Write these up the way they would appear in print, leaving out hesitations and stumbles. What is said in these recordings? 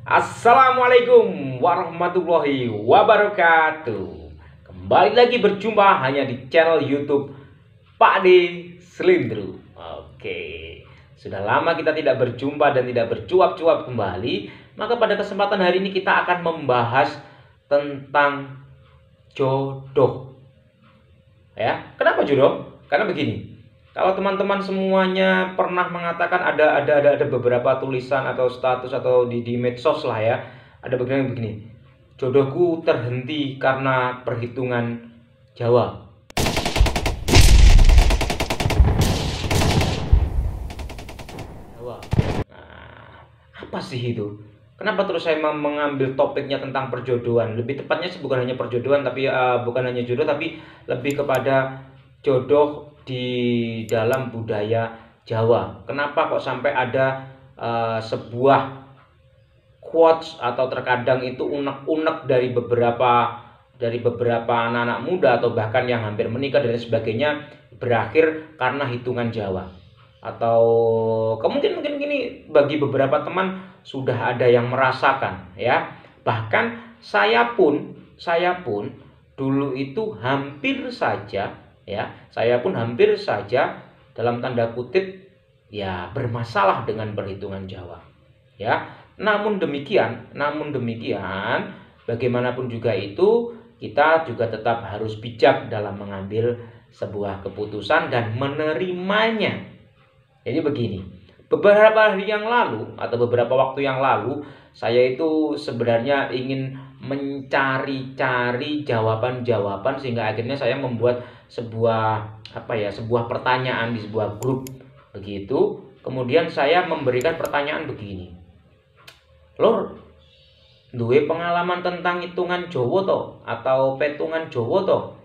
Assalamualaikum warahmatullahi wabarakatuh. Kembali lagi berjumpa hanya di channel YouTube Pak D Slindro. Oke, sudah lama kita tidak berjumpa dan tidak bercuap-cuap kembali. Maka pada kesempatan hari ini kita akan membahas tentang jodoh. Ya, kenapa jodoh? Karena begini. Kalau teman-teman semuanya pernah mengatakan ada beberapa tulisan atau status atau di medsos lah ya, ada begini, jodohku terhenti karena perhitungan Jawa. Nah, apa sih itu? Kenapa terus saya mengambil topiknya tentang perjodohan? Lebih tepatnya sih bukan hanya perjodohan, tapi bukan hanya jodoh, tapi lebih kepada jodoh di dalam budaya Jawa. Kenapa kok sampai ada sebuah quotes atau terkadang itu unek-unek dari beberapa anak-anak muda atau bahkan yang hampir menikah dan sebagainya berakhir karena hitungan Jawa. Atau mungkin gini, bagi beberapa teman sudah ada yang merasakan ya. Bahkan saya pun dulu itu hampir saja ya, saya pun hampir saja dalam tanda kutip ya bermasalah dengan perhitungan Jawa ya. Namun demikian bagaimanapun juga itu kita juga tetap harus bijak dalam mengambil sebuah keputusan dan menerimanya. Jadi begini, beberapa hari yang lalu atau beberapa waktu yang lalu saya itu sebenarnya ingin mencari-cari jawaban-jawaban sehingga akhirnya saya membuat sebuah pertanyaan di sebuah grup begitu. Kemudian saya memberikan pertanyaan begini, lor, duwe pengalaman tentang hitungan Jawa toh atau petungan Jawa toh?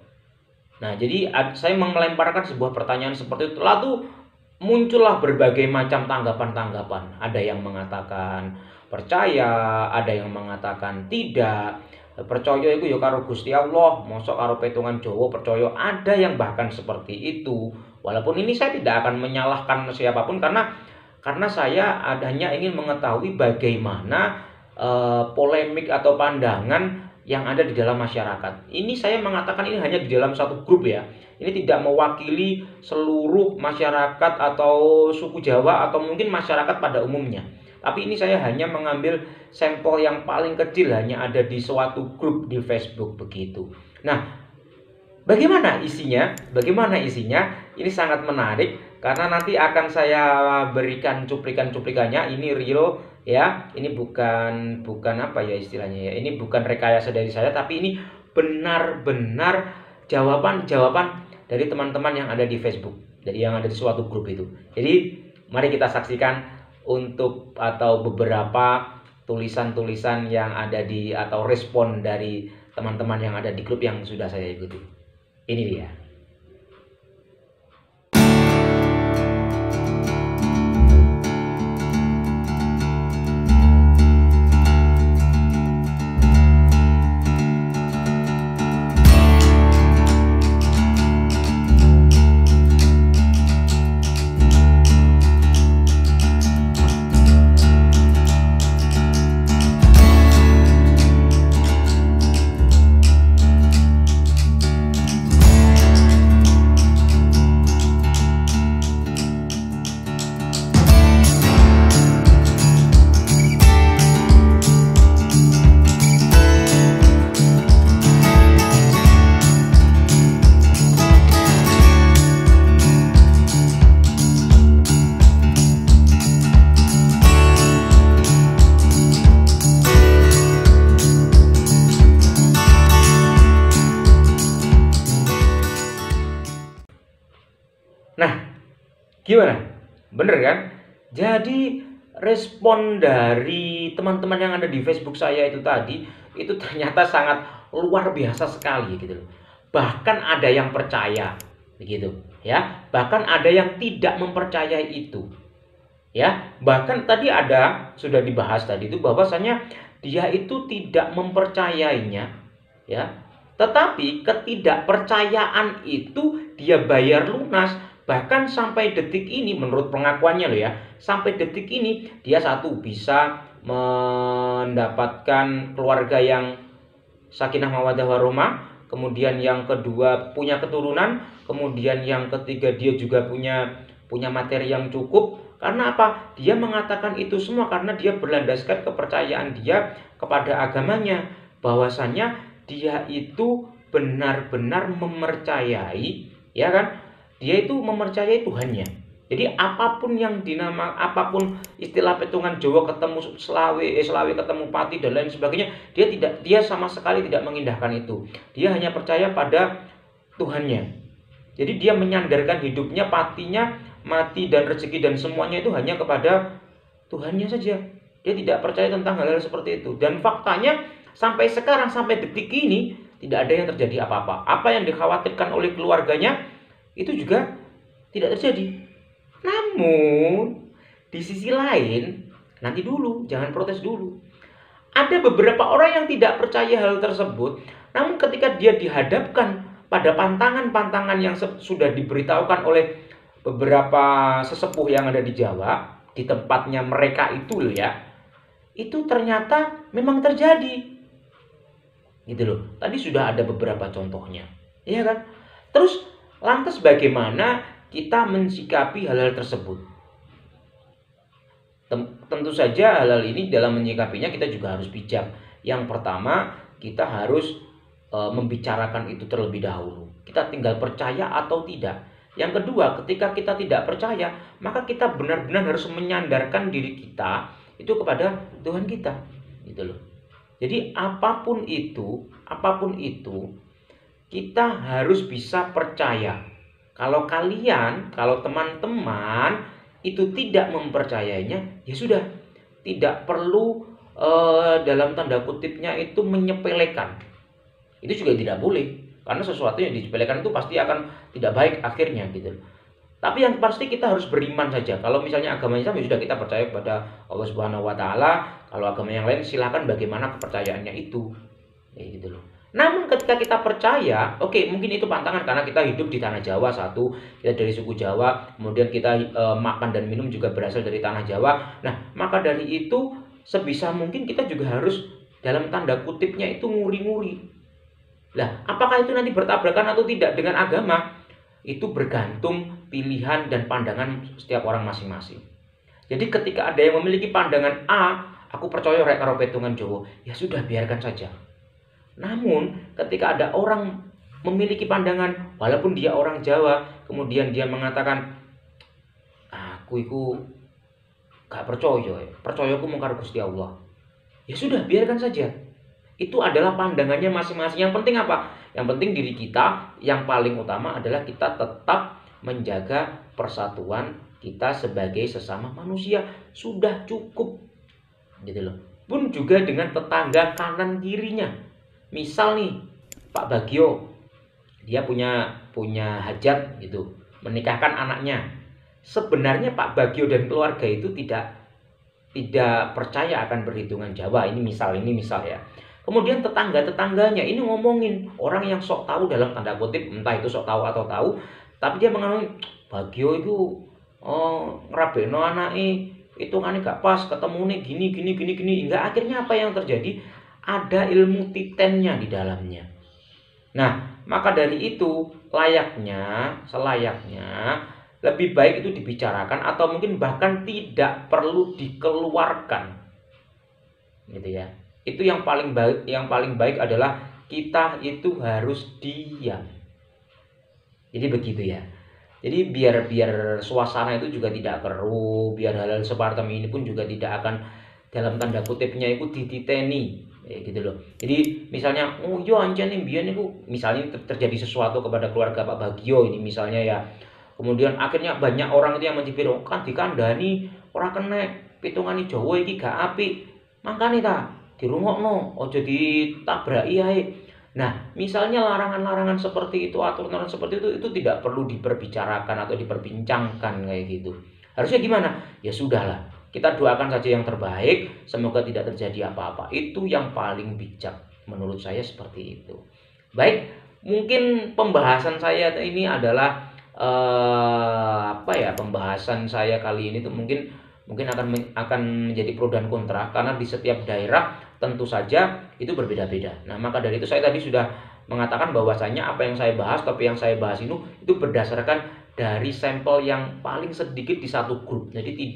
Nah, jadi saya melemparkan sebuah pertanyaan seperti itu, lalu muncullah berbagai macam tanggapan-tanggapan. Ada yang mengatakan percaya, ada yang mengatakan tidak. Percaya itu ya karo Gusti Allah, mosok karo petungan Jawa percaya. Ada yang bahkan seperti itu. Walaupun ini saya tidak akan menyalahkan siapapun karena saya hanya ingin mengetahui bagaimana polemik atau pandangan yang ada di dalam masyarakat. Ini saya mengatakan ini hanya di dalam satu grup ya. Ini tidak mewakili seluruh masyarakat atau suku Jawa atau mungkin masyarakat pada umumnya. Tapi ini saya hanya mengambil sampel yang paling kecil, hanya ada di suatu grup di Facebook begitu. Nah, bagaimana isinya? Ini sangat menarik karena nanti akan saya berikan cuplikan-cuplikannya. Ini real ya. Ini bukan apa ya istilahnya ya. Ini bukan rekayasa dari saya, tapi ini benar-benar jawaban-jawaban dari teman-teman yang ada di Facebook. Jadi yang ada di suatu grup itu. Jadi mari kita saksikan untuk atau beberapa tulisan-tulisan yang ada di atau respon dari teman-teman yang ada di grup yang sudah saya ikuti. Ini dia. Nah, gimana? Bener kan? Jadi respon dari teman-teman yang ada di Facebook saya itu tadi itu ternyata sangat luar biasa sekali gitu loh. Bahkan ada yang percaya begitu ya. Bahkan ada yang tidak mempercayai itu. Ya, bahkan tadi sudah dibahas tadi itu bahwasanya dia itu tidak mempercayainya ya. Tetapi ketidakpercayaan itu dia bayar lunas. Bahkan sampai detik ini menurut pengakuannya loh ya, sampai detik ini dia bisa mendapatkan keluarga yang sakinah mawaddah warahmah, kemudian yang kedua punya keturunan, kemudian yang ketiga dia juga punya materi yang cukup. Karena apa? Dia mengatakan itu semua karena dia berlandaskan kepercayaan dia kepada agamanya, bahwasannya dia itu benar-benar mempercayai, ya kan? Dia itu mempercayai Tuhannya. Jadi apapun apapun istilah petungan Jawa ketemu selawe ketemu pati dan lain sebagainya, dia sama sekali tidak mengindahkan itu. Dia hanya percaya pada Tuhannya. Jadi dia menyandarkan hidupnya, patinya, mati dan rezeki dan semuanya itu hanya kepada Tuhannya saja. Dia tidak percaya tentang hal-hal seperti itu. Dan faktanya sampai sekarang, sampai detik ini tidak ada yang terjadi apa-apa. Apa yang dikhawatirkan oleh keluarganya itu juga tidak terjadi. Namun di sisi lain, nanti dulu, jangan protes dulu. Ada beberapa orang yang tidak percaya hal tersebut, namun ketika dia dihadapkan pada pantangan-pantangan yang sudah diberitahukan oleh beberapa sesepuh yang ada di Jawa, di tempatnya mereka itu loh ya, itu ternyata memang terjadi. Gitu loh. Tadi sudah ada beberapa contohnya. Iya kan? Terus lantas bagaimana kita mensikapi hal-hal tersebut? Tentu saja hal-hal ini dalam menyikapinya kita juga harus bijak. Yang pertama, kita harus membicarakan itu terlebih dahulu. Kita tinggal percaya atau tidak. Yang kedua, ketika kita tidak percaya, maka kita benar-benar harus menyandarkan diri kita itu kepada Tuhan kita. Gitu loh. Jadi apapun itu, kita harus bisa percaya. Kalau teman-teman itu tidak mempercayainya, ya sudah, tidak perlu dalam tanda kutipnya itu menyepelekan. Itu juga tidak boleh, karena sesuatu yang disepelekan itu pasti akan tidak baik akhirnya gitu. Tapi yang pasti kita harus beriman saja. Kalau misalnya agama Islam ya sudah, kita percaya kepada Allah Subhanahu wa taala. Kalau agama yang lain silakan bagaimana kepercayaannya itu. Kayak gitu loh. Namun ketika kita percaya, oke, mungkin itu pantangan karena kita hidup di tanah Jawa, satu, kita dari suku Jawa, kemudian kita makan dan minum juga berasal dari tanah Jawa. Nah, maka dari itu sebisa mungkin kita juga harus dalam tanda kutipnya itu nguri-nguri. Lah, apakah itu nanti bertabrakan atau tidak dengan agama? Itu bergantung pilihan dan pandangan setiap orang masing-masing. Jadi ketika ada yang memiliki pandangan A, aku percaya rek karo petungan Jawa, ya sudah, biarkan saja. Namun ketika ada orang memiliki pandangan, walaupun dia orang Jawa, kemudian dia mengatakan, aku itu gak percaya aku mung karo Gusti Allah. Ya sudah, biarkan saja. Itu adalah pandangannya masing-masing. Yang penting apa? Yang penting diri kita, yang paling utama adalah kita tetap menjaga persatuan kita sebagai sesama manusia. Sudah cukup. Gitu loh. Pun juga dengan tetangga kanan kirinya. Misal nih, Pak Bagio, dia punya hajat gitu, menikahkan anaknya. Sebenarnya Pak Bagio dan keluarga itu tidak percaya akan perhitungan Jawa. Ini misal ya. Kemudian tetangga-tetangganya ini ngomongin, orang yang sok tahu dalam tanda kutip, entah itu sok tahu atau tahu, tapi dia mengatakan Bagio itu ngerabekno anake, hitungannya gak pas, ketemu nih gini. Hingga akhirnya apa yang terjadi? Ada ilmu titennya di dalamnya. Nah, maka dari itu selayaknya lebih baik itu dibicarakan atau mungkin bahkan tidak perlu dikeluarkan. Gitu ya. Itu yang paling baik adalah kita itu harus diam. Jadi begitu ya. Jadi biar suasana itu juga tidak keruh, biar hal-hal seperti ini pun juga tidak akan dalam tanda kutipnya itu dititeni. Gitu loh. Jadi misalnya, yo ancen mbiyen niku misalnya terjadi sesuatu kepada keluarga Pak Bagio ini misalnya ya. Kemudian akhirnya banyak orang itu yang mencibir, kan dikandani ora kena pitungane Jawa iki gak apik. Makane ta dirungokno, aja ditabraki ae. Nah, misalnya larangan-larangan seperti itu, aturan seperti itu tidak perlu diperbicarakan atau diperbincangkan kayak gitu. Harusnya gimana? Ya sudahlah. Kita doakan saja yang terbaik, semoga tidak terjadi apa-apa. Itu yang paling bijak menurut saya, seperti itu. Baik, mungkin pembahasan saya ini adalah pembahasan saya kali ini tuh mungkin mungkin akan menjadi pro dan kontra, karena di setiap daerah tentu saja itu berbeda-beda. Nah, maka dari itu saya tadi sudah mengatakan bahwasanya apa yang saya bahas, topik yang saya bahas itu berdasarkan dari sampel yang paling sedikit di satu grup. Jadi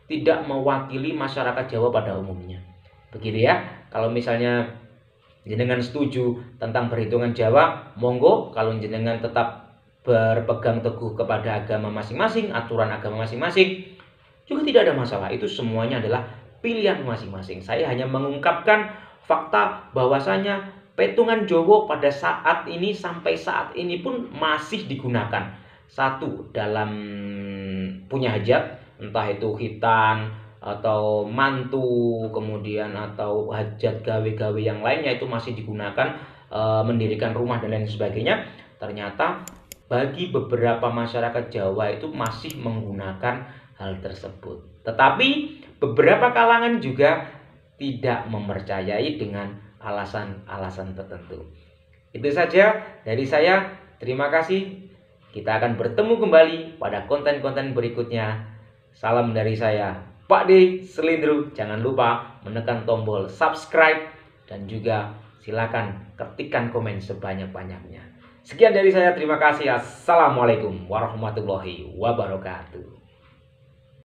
tidak mewakili masyarakat Jawa pada umumnya. Begitu ya. Kalau misalnya jenengan setuju tentang perhitungan Jawa, monggo. Kalau jenengan tetap berpegang teguh kepada agama masing-masing, aturan agama masing-masing, juga tidak ada masalah. Itu semuanya adalah pilihan masing-masing. Saya hanya mengungkapkan fakta bahwasanya petungan Jowo pada saat ini sampai saat ini pun masih digunakan. Satu, dalam punya hajat, entah itu khitan atau mantu, kemudian atau hajat gawe-gawe yang lainnya, itu masih digunakan mendirikan rumah dan lain sebagainya. Ternyata bagi beberapa masyarakat Jawa itu masih menggunakan hal tersebut. Tetapi beberapa kalangan juga tidak mempercayai dengan alasan-alasan tertentu. Itu saja dari saya. Terima kasih. Kita akan bertemu kembali pada konten-konten berikutnya. Salam dari saya, Pak D Selindro. Jangan lupa menekan tombol subscribe dan juga silakan ketikkan komen sebanyak-banyaknya. Sekian dari saya, terima kasih. Assalamualaikum warahmatullahi wabarakatuh.